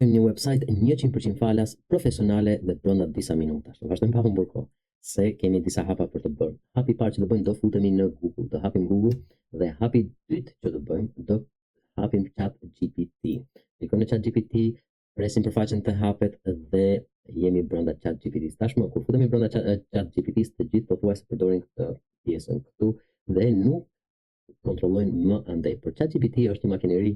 një website 100% falas, profesionale dhe brenda disa minutash. Vazhdojmë pa humbur kohë, se kemi disa hapa për të bërë. Hapi i parë që do bëjmë, do futemi në Google, do hapim Google dhe hapi i dytë që do bëjmë, do hapim ChatGPT. Klikojmë në ChatGPT, presim për faqen të hapet dhe jemi brenda ChatGPT. Tashmë kur futemi brenda ChatGPT, të gjithë pothuajse përdorin këtë pjesën këtu dhe nuk kontrollojnë më andej. Por ChatGPT është një makineri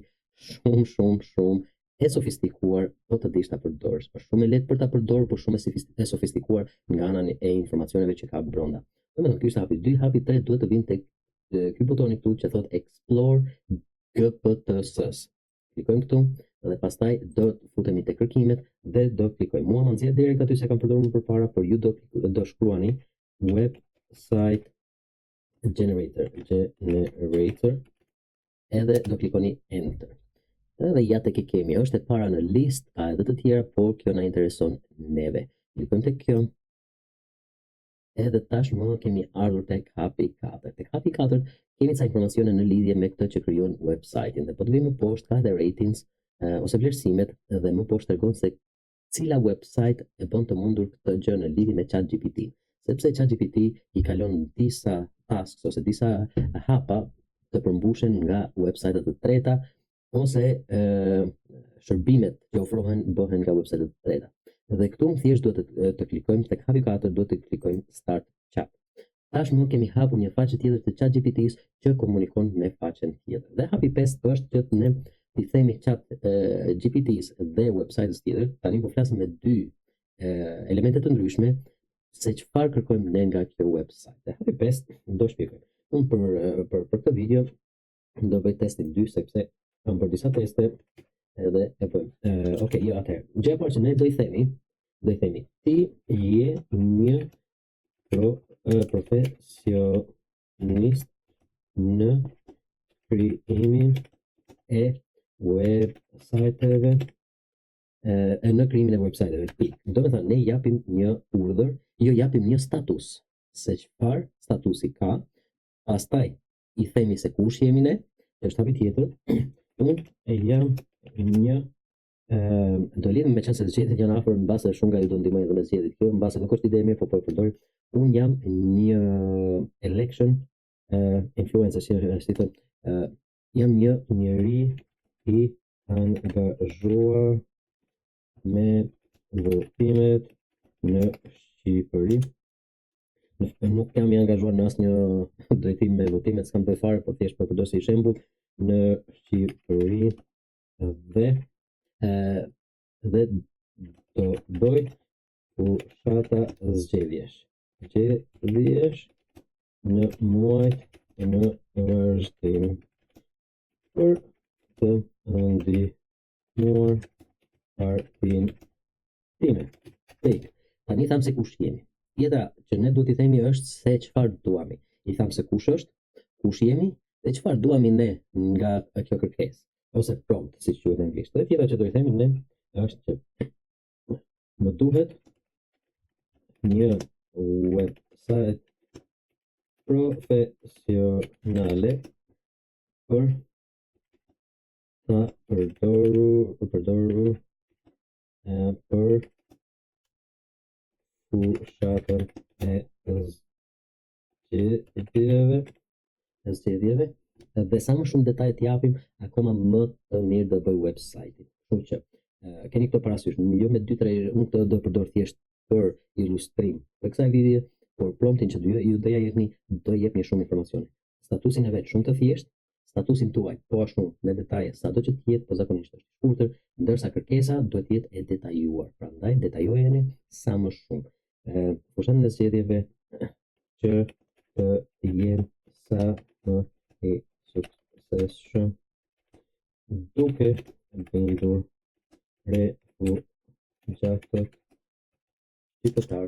shumë e sofistikuar, po të dish ta përdorësh. Është shumë e lehtë për ta përdorur, por shumë e sofistikuar nga ana e informacioneve që ka brenda. Domethënë, ky është hapi 2, hapi 3 duhet të vinë tek ky butoni këtu që thotë Explore GPT-s. Klikojmë këtu dhe pastaj do të futemi te kërkimet dhe do klikojmë. Mua më nxjerr direkt aty se kam përdorur më përpara, por ju do shkruani website generator edhe do klikoni enter. Edhe ja tek e kemi, është e para në listë, ka edhe të tjera, por kjo na intereson neve. Klikojmë tek kjo. Edhe tashmë kemi ardhur tek hapi 4. Tek hapi 4 kemi ca informacione në lidhje me këtë që krijon website-in. Dhe po të vim më poshtë ka edhe ratings ose vlerësimet dhe më poshtë tregon se cila website e bën të mundur këtë gjë në lidhje me ChatGPT. Sepse ChatGPT i kalon disa tasks ose disa hapa të përmbushen nga website-et të treta ose shërbimet që ofrohen bëhen nga website-et të treta. Dhe këtu thjesht duhet të klikojmë tek hapi 4, duhet të klikojmë Start Chat. Tashmë kemi hapur një faqe tjetër të ChatGPT-s që komunikon me faqen tjetër. Dhe hapi 5 është që ne i themi ChatGPT-s dhe website-s tjetër, tani po flasim me dy elemente të ndryshme se çfarë kërkojmë ne nga kjo website. Dhe hapi 5 do shpjegoj. Unë për këtë video do bëj testin 2 sepse kam bërë disa teste edhe e bëjmë. Okej, jo atëherë. Gjëja e parë që ne do i themi ti je një profesionist në krijimin e website-eve në krijimin e website-eve. Do të thënë ne japim një urdhër, jo japim një status, se çfarë statusi ka, pastaj i themi se kush jemi ne, është hapi tjetër. Unë e jam një do lidhëm me qenë se zgjedhjet janë afër mbase shumë nga ju do ndihmojnë edhe me zgjedhjet. Kjo mbase nuk është ide e mirë, po e përdor. Unë jam një election influencer, si thotë, jam një njeri i angazhuar me votimet në Shqipëri. Nuk jam i angazhuar në asnjë drejtim me votimet, s'kam bëj fare, por thjesht po përdor si shembull në Shqipëri dhe do bëj fushata zgjedhjesh në muajt në vazhdim për të ndihmuar partinë time. Tani tham se kush jemi. Tjetra që ne duhet i themi është se çfarë duami. I tham se kush është, kush jemi dhe çfarë duami ne nga kjo kërkesë ose prompt, siç quhet në anglisht. Dhe tjetra që do i themi ne është që më duhet një website profesionale për ta përdorur për fushatën e zgjedhjeve dhe sa më shumë detaje të japim, akoma më të mirë do bëj website-in. Kështu që keni këto parasysh, jo me 2-3, unë këtë do përdor thjesht për ilustrim të kësaj video, por promptin që ju do ja jepni do jepni shumë informacione. Statusin e vet shumë të thjesht, statusin tuaj po ashtu me detaje sado që të jetë, po zakonisht është shkurtër, ndërsa kërkesa duhet të jetë e detajuar. Prandaj detajojeni sa më shumë. Fushatën e zgjedhjeve që të jenë sa më i suksesshëm duke bindur refugjatët shqiptar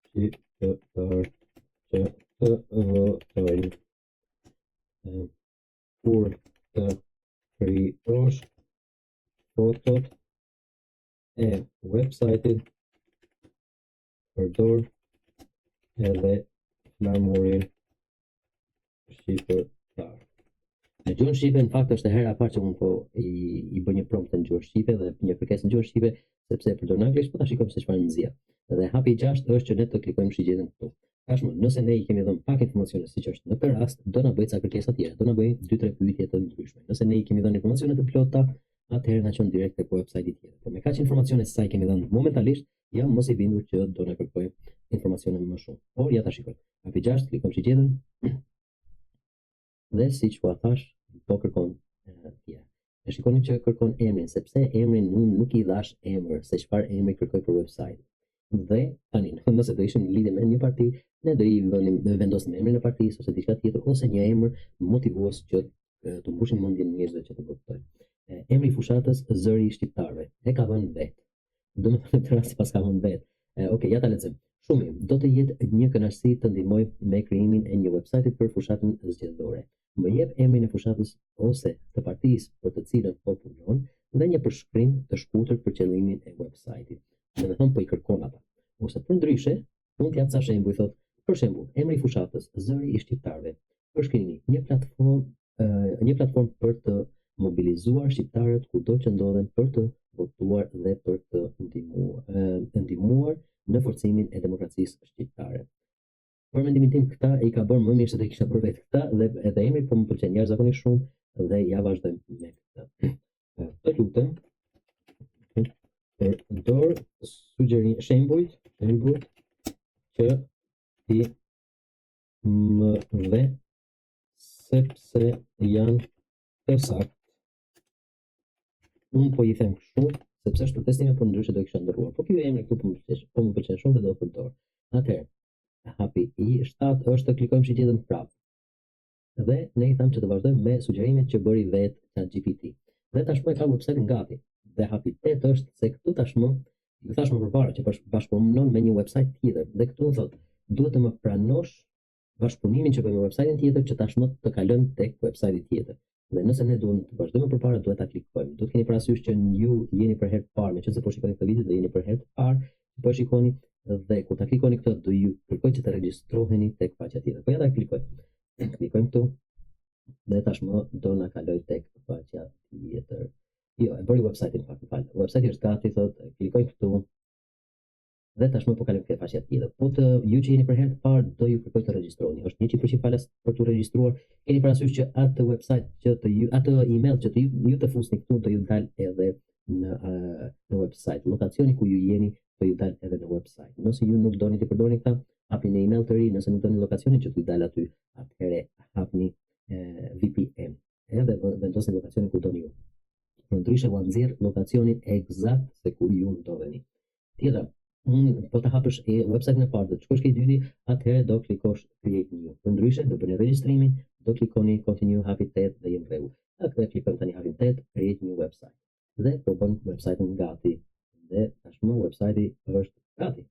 që të votojnë. Kur të krijosh fotot e website-it, përdor edhe flamurin shqiptar. Gjuhën shqipe në fakt është e hera e parë që unë po i bëj një prompt në gjuhën shqipe dhe një kërkesë në gjuhën shqipe sepse e përdor në anglisht, po ta shikojmë se çfarë nxjerr. Dhe hapi 6 është që ne të klikojmë shigjetën këtu. Tashmë, nëse ne i kemi dhënë pak informacione, siç është në këtë rast, do na bëjë ca kërkesa tjera, do na bëjë 2-3 pyetje të ndryshme. Nëse ne i kemi dhënë informacione të plota, atëherë na çon direkt tek website-i tjetër. Po me kaq informacione sa i kemi dhënë momentalisht, jam mos i bindur që do na kërkojë informacione më shumë. Por ja ta shikoj. Hapi 6, klikojmë shigjetën. Dhe siç u thash, po kërkon tjera. E shikoni që kërkon emrin, sepse emrin unë nuk i dhash emër, se çfarë emri kërkoj për website. Dhe tani, nëse do ishim në lidhje me një parti, ne do i vendosim emrin e partisë ose diçka tjetër ose një emër motivues që të mbushin mendjen njerëzve që të votojnë. Emri i fushatës Zëri i shqiptarëve. E ka vënë vet. Domethënë në rast pas ka vënë vet. Okej, ja ta lexojmë. Shumë mirë. Do të jetë një kënaqësi të ndihmoj me krijimin e një website për fushatën zgjedhore. Më jep emrin e fushatës ose të partisë për të cilën po punon dhe një përshkrim të shkurtër për qëllimin e website-it. Domethënë po i kërkon ata. Ose për ndryshe, mund t'jap ca shembuj, thotë, për shembull, emri i fushatës Zëri i shqiptarëve. Përshkrimi, një platformë për të mobilizuar shqiptarët kudo që ndodhen për të votuar dhe për të ndihmuar në forcimin e demokracisë shqiptare. Për mendimin tim këta i ka bërë më mirë se të kisha bërë vetë këta dhe edhe emri po më pëlqen jashtëzakonisht shumë dhe ja vazhdojmë me këtë. Të lutem përdor shembuj që ti më dhe sepse janë të saktë. Unë po i them kështu sepse shpërtesime për ndryshe do kisha ndërruar. Po ky emri këtu po më pëlqen shumë dhe do të përdor. Atëherë, hapi i 7 është të klikojmë shigjetën prapë. Dhe ne i tham që të vazhdojmë me sugjerimet që bëri vetë ChatGPT. Dhe tashmë ka website-in gati. Dhe hapi 8 është se këtu tashmë, ju thash më përpara që bashkëpunon me një website tjetër. Dhe këtu thotë, duhet të më pranosh bashkëpunimin që bëj me website-in tjetër që tashmë të kalojmë tek website-i tjetër. Dhe nëse ne duam të vazhdojmë përpara, duhet ta klikojmë. Duhet keni parasysh që ju jeni për herë të parë, meqense po shikoni këtë video dhe jeni për herë të parë, po shikoni dhe kur ta klikoni këtë do ju kërkoj që të regjistroheni tek faqja tjetër. Po ja ta klikoj. Klikojmë këtu dhe tashmë do na kaloj tek faqja tjetër. Jo, e bëri website-in pak, më fal. Website-i është gati, thotë, klikoj këtu. Dhe tashmë po kalojmë tek faqja tjetër. Po të ju që jeni për herë të parë do ju kërkoj të regjistroheni. Është 100% falas për të regjistruar. Keni parasysh që atë website që atë email që ju të fusni këtu do ju dal edhe në website. Lokacioni ku ju jeni do ju dal edhe në website. Nëse ju nuk doni të përdorni këtë, hapni një email të ri, nëse nuk doni lokacionin që t'ju dal aty, atëherë hapni VPN. Edhe vendosni lokacionin ku doni ju. Ndryshe u nxjerr lokacionin eksakt se ku ju ndodheni. Tjetër, po të hapësh website-in e parë, të shkosh ke i dyti, atëherë do klikosh create new. Për ndryshe do bëni regjistrimin, do klikoni continue, hapi 8 dhe jeni rregull. Atëherë klikojmë tani hapi 8, create new website. Dhe po bën website-in gati. Dhe tashmë website-i është gati.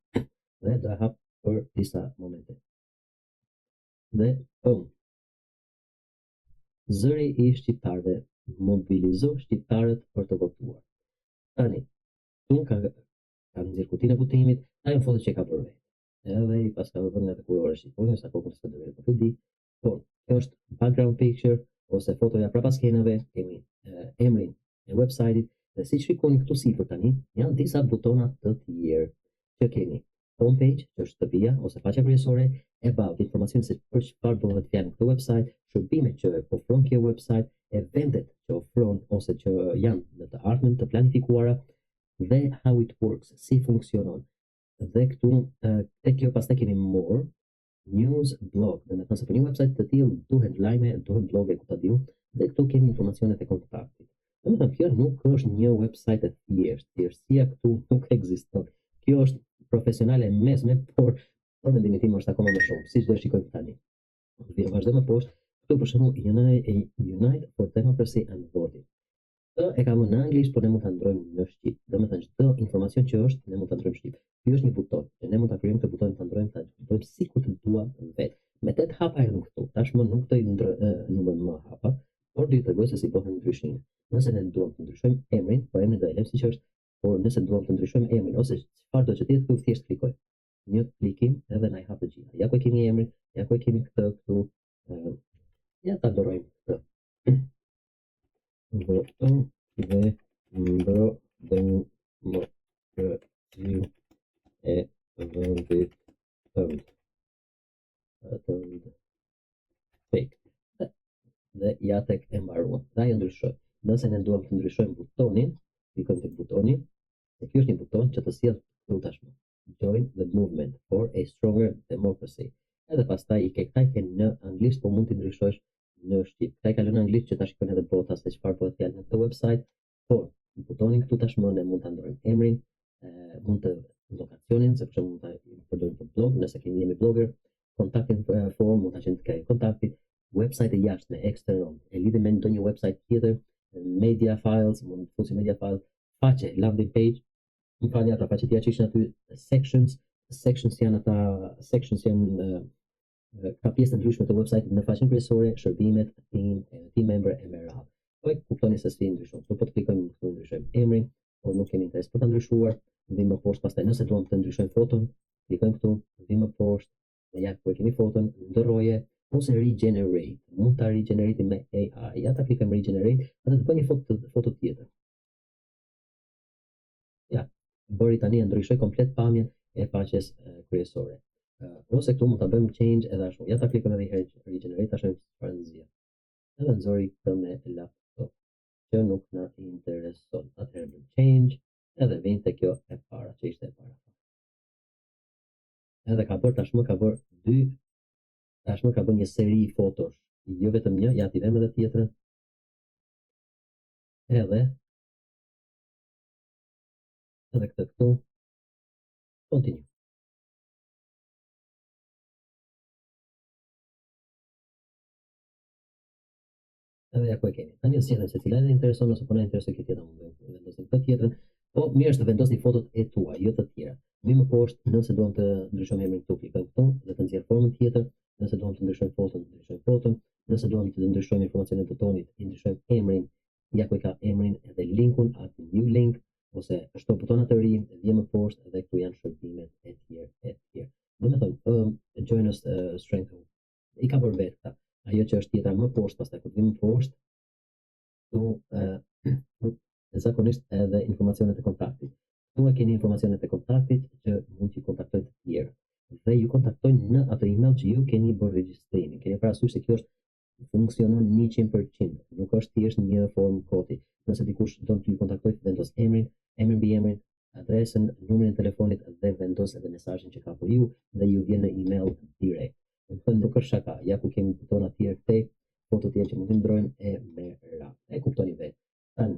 Dhe do e hap për disa momente. Dhe Zëri i shqiptarëve mobilizo shqiptarët për të votuar. Tani, unë ka nxjerr kutinë e votimit, ajo foto që ka bërë vetë. Edhe i pas ka vënë nga të kurorë shqiptare, sa kokën s'ka dëvë po di. Po, kjo është background picture ose fotoja prapas skenave, kemi emrin e website-it dhe siç shikoni këtu sipër tani, janë disa butona të tjerë që kemi. Homepage, që është shtëpia ose faqja kryesore, about, informacion se për çfarë bëhet fjalë në këtë website, shërbimet që ofron kjo website, eventet që ofron ose që janë në të ardhmen të planifikuara dhe how it works, si funksionon. Dhe këtu tek kjo pastaj kemi more, news, blog. Dhe me thënë se për një website të tillë duhen lajme, duhen bloge ku ta diu, dhe këtu kemi informacionet e kontaktit. Domethënë kjo nuk është një website e thjeshtë, thjeshtësia këtu nuk ekziston. Kjo është profesionale mesme, por për mendimin tim është akoma më shumë, siç do e shikojmë tani. Dhe vazhdojmë poshtë, këtu për shembull Unite for Democracy and Voting. Këtë e ka vënë në anglisht, por ne mund ta ndrojmë në shqip. Domethënë çdo informacion që është, ne mund ta ndrojmë në shqip. Ky është një buton, që ne mund ta krijojmë këtë buton, ta ndrojmë, ta bëjmë sikur të dua vetë. Me 8 hapa erdhën këtu. Tashmë nuk do i numër më hapa, por do i tregoj se si bëhen ndryshimet. Nëse ne duam të ndryshojmë emrin, po emri do e lëmë siç është, por nëse duam të ndryshojmë emrin ose çfarë do të thotë këtu, thjesht klikoj. Një klikim edhe na i hap të gjitha. Ja ku kemi emrin, ja ku kemi këtë këtu. Ja ta ndrojmë këtë. voton dhe demokraci e vendit tënd. Fake. Dhe ja tek e mbaruar. Dhe ajo ndryshoj. Nëse ne duam të ndryshojmë butonin, klikojmë tek butoni, dhe ky është një buton që të sjell këtu tashmë. Join the movement for a stronger democracy. Edhe pastaj i ke këta i ke në anglisht, po mund të ndryshosh në shqip. Këta i kalon në anglisht që ta shikojnë edhe bota se çfarë po thënë në këtë website. Por butonin këtu tashmë ne mund ta ndrojmë emrin, mund të lokacionin, sepse mund ta përdojmë për blog, nëse kemi jemi blogger, kontaktin form, mund ta qenë të kontaktit, website e jashtme eksternal, e lidhim me ndonjë website tjetër, media files, mund të fusim media file, faqe, landing page, më falni ata faqe tjetër që ishin aty sections janë ka pjesë të ndryshme të website në faqen kryesore, shërbimet, team member e me radhë. Po e kuptoni se si ndryshon. Po të klikojmë këtu ndryshojmë emrin, por nuk kemi interes për ta ndryshuar, vim më poshtë pastaj nëse duam të ndryshojmë foton, klikojmë këtu, vim më poshtë, dhe ja ku e kemi foton, ndërroje ose regenerate. Mund ta regenerate me AI. Ja ta klikojmë regenerate, atë të bëj një foto tjetër. Ja, bëri tani ndryshoj komplet pamjen e faqes kryesore. Ose këtu mund ta bëjmë change edhe ashtu. Ja ta klikojmë edhe herë regenerate, tash çfarë nxjerr. Edhe nxori këtë me laptop që nuk na intereson. Atëherë bëjmë change edhe vjen te kjo e para që ishte e para. Edhe ka bërë tashmë ka bërë një seri fotosh, jo vetëm një, ja t'i vëmë edhe tjetrën. Edhe këtë këtu. Continue. Edhe ja ku e kemi. Tani sjellem se cila e intereson ose po na intereson kjo tjetër, mund të vendosim këtë tjetrën. Po mirë është të vendosni fotot e tua, jo të tjera. Mi më poshtë, nëse duam të ndryshojmë emrin këtu, klikojmë këtu dhe të nxjerr formën tjetër. Nëse duam të ndryshojmë foton, ndryshojmë foton. Nëse duam të ndryshojmë informacionin e butonit, i ndryshojmë emrin. Ja ku ka emrin dhe linkun, atë new link ose shto butona të ri, vjen më poshtë dhe këtu janë shërbimet e tjera. Domethënë, join us strength. I ka bërë vetë. Ajo që është tjetra më poshtë, pastaj kur vim më poshtë, këtu zakonisht edhe informacionet e kontaktit. Këtu e keni informacionet e kontaktit që mund t'i kontaktojnë të tjerë. Dhe ju kontaktojnë në atë email që ju keni bërë regjistrimin. Keni parasysh se kjo është funksionon 100%, nuk është thjesht një form kodi. Nëse dikush do të ju kontaktojë, vendos emrin mbi emrin, adresën, numrin e telefonit dhe vendos edhe mesazhin që ka për ju dhe ju vjen në email direkt. Nuk është shaka, ja ku kemi butona tjerë këtej, foto tjerë që mund të ndrojmë e me radhë. E kuptoni vetë. Tanë,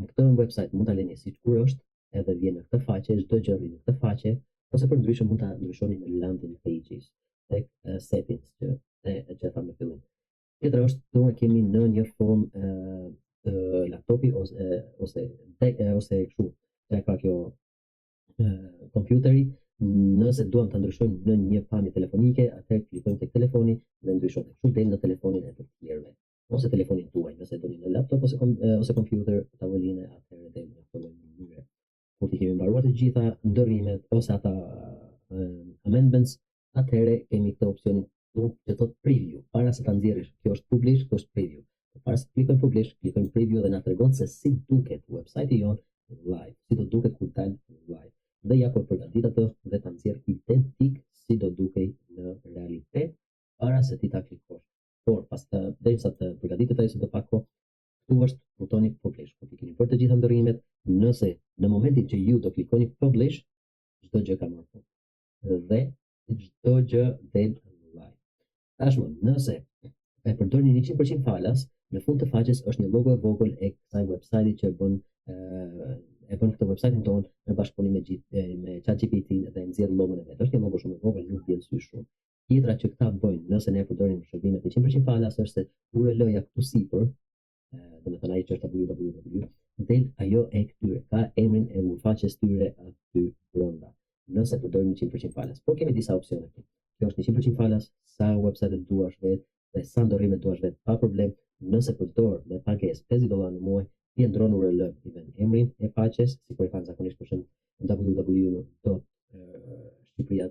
këtë website mund ta lëni siç kur është, edhe vjen në këtë faqe, çdo gjë rrin në këtë faqe, ose për ndryshe mund ta ndryshoni në landing pages, tek settings që ta më fillim. Tjetra është këtu e kemi në një formë laptopi ose kështu, që ka kjo kompjuteri. Nëse duam ta ndryshojmë në një pamje telefonike, atëherë klikojmë tek telefoni dhe ndryshojmë. Kështu del në telefonin e të tjerëve, ose telefonin tuaj, nëse doni në laptop ose kompjuter, tavoline, atëherë del në këtë mënyrë. Kur ti kemi mbaruar të gjitha ndërrimet ose ata amendments, atëherë kemi këtë opsionin që thot preview. Para se ta nxjerrësh, kjo është publish, kjo është preview. Para se klikojmë publish, klikojmë preview dhe na tregon se si duket website-i jon live, si do duket kur dal live. Dhe ja po përgatit atë dhe ta nxjerr identik si do dukej në realitet para se ti ta klikosh. Por pas derisa të përgatitet ajo së pak kohë, këtu është butoni publish. Kur ti keni bërë të gjitha ndërrimet, nëse në momentin që ju do klikoni publish, çdo gjë ka marrë fund. Dhe çdo gjë del live. Tashmë, nëse e përdorni 100% falas, në fund të faqes është një logo e vogël e kësaj website që bën këtë website-in tonë në bashkëpunim me ChatGPT dhe nxjerr logon e vet. Është një logo shumë e vogël, nuk vjen sy shumë. Tjetra që këta bëjnë, nëse ne përdorim shërbimet 100% falas, është se URL-ja këtu sipër, domethënë ai që është www, del ajo e këtyre, ka emrin e faqes tyre aty brenda. Nëse përdorim 100% falas, por kemi disa opsione këtu. Kjo është 100% falas, sa website duash vetë dhe sa ndërrime duash vetë, pa problem. Nëse përdor me pagesë $50 në muaj, ti ndron URL, i vën emrin e faqes, sikur e kanë zakonisht për shemb www.shqipëria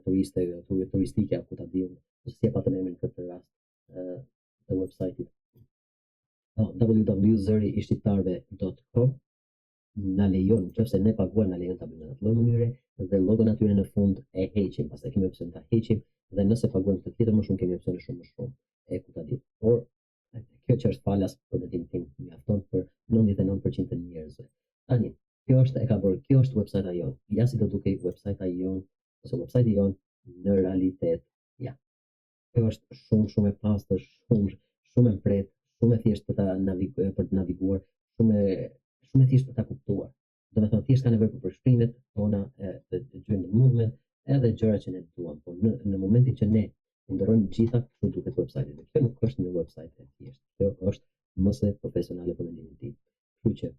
turistike apo ta diun, ose si e patën emrin këtë rast të website-it. zëri i shqiptarve.com na lejon, nëse ne paguar na lejon ta bëjmë në atë lloj mënyre dhe logon aty në fund e heqim, pastaj kemi opsion ta heqim dhe nëse paguajmë këtë tjetër më shumë kemi opsione shumë më shumë. E ku ta di. Por kjo që është falas për mendimin tim mjafton për 99% të njerëzve. Tani, kjo është website-a jon. Ja si do dukej website-a jon ose website-i jon në realitet. Ja. Kjo është shumë e pastër, shumë e prehtë, shumë e thjeshtë për të naviguar, shumë e thjeshtë për ta kuptuar. Domethënë thjesht ka nevojë për përshkrimet tona të join the movement edhe gjërat që ne duam. Po në momentin që ne ndërrojmë gjitha, kështu duket website-i. Kjo nuk është një website e thjeshtë. Kjo është mëse profesionale për mendimin tim. Kështu që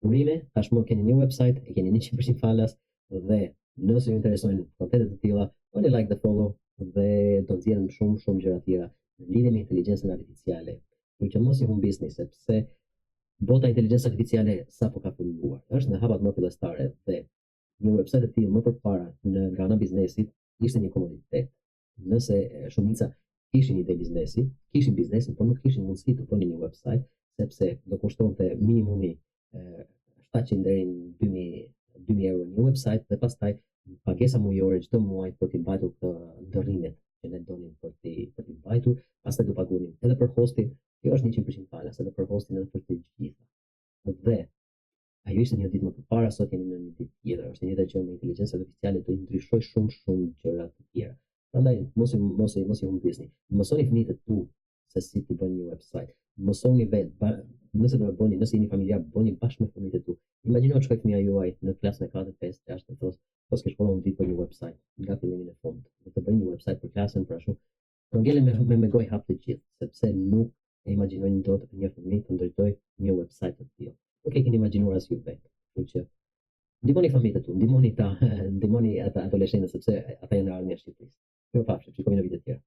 urime, tashmë keni një website, e keni 100% falas dhe nëse ju interesojnë kontentet të tilla, bëni like dhe follow dhe do nxjerrim shumë gjëra tjera në lidhje me inteligjencën artificiale. Kështu që mos i humbisni sepse bota inteligjencë artificiale sapo ka filluar. Është në hapat më fillestare dhe një website e tillë më përpara nga ana biznesit ishte një komoditet. Nëse shumica kishin ide biznesi, kishin biznesin, por nuk kishin mundësi të bënin një website sepse do kushtonte minimumi 700 deri në 2000 euro një website dhe pastaj pagesa mujore çdo muaj për të mbajtur këtë ndërrimet që ne donim për të mbajtur, pastaj do pagunim edhe për hosting. Kjo është 100% falas edhe për hosting edhe për të gjitha. Dhe ajo ishte një ditë më përpara, sot jemi në një ditë tjetër. Është një ditë që me inteligjencën artificiale do i ndryshoj shumë gjëra të tjera. Prandaj mos i humbisni. Mësoni fëmijët e tu se si të bëni një website. Mësoni vetë, nëse do e bëni, nëse jeni familjar, bëni bashkë me fëmijët e tu. Imagjino të shkojë fëmia juaj në klasën e 4, 5, 6 të thosë, ke shkolla unë ditë për një website, nga fillimi në fund. Do të bëj një website për klasën për ashtu. Do ngelen me gojë hap të gjithë, sepse nuk e imagjinojnë dot një fëmijë të ndërtoj një website të tillë. Nuk e keni imagjinuar as ju vetë. Kështu që ndihmoni fëmijët e tu, ndihmoni adoleshentët sepse ata janë ardhmja e Shqipërisë. Ju pafshim, shikojmë në video të tjera.